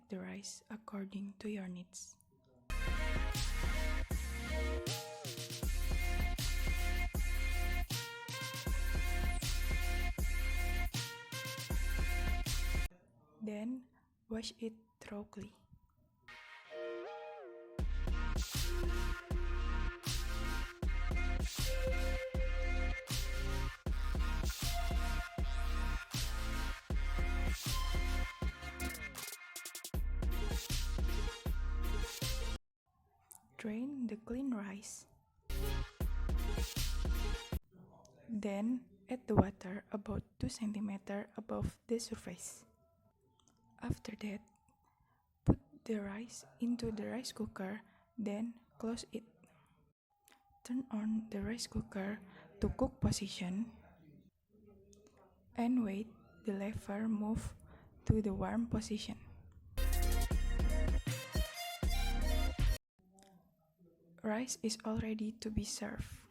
the rice according to your needs. Then, wash it thoroughly. Drain the clean rice. Then, add the water about 2 cm above the surface. After that, put the rice into the rice cooker, then close it. Turn on the rice cooker to cook position and wait the lever move to the warm position. Rice is all ready to be served.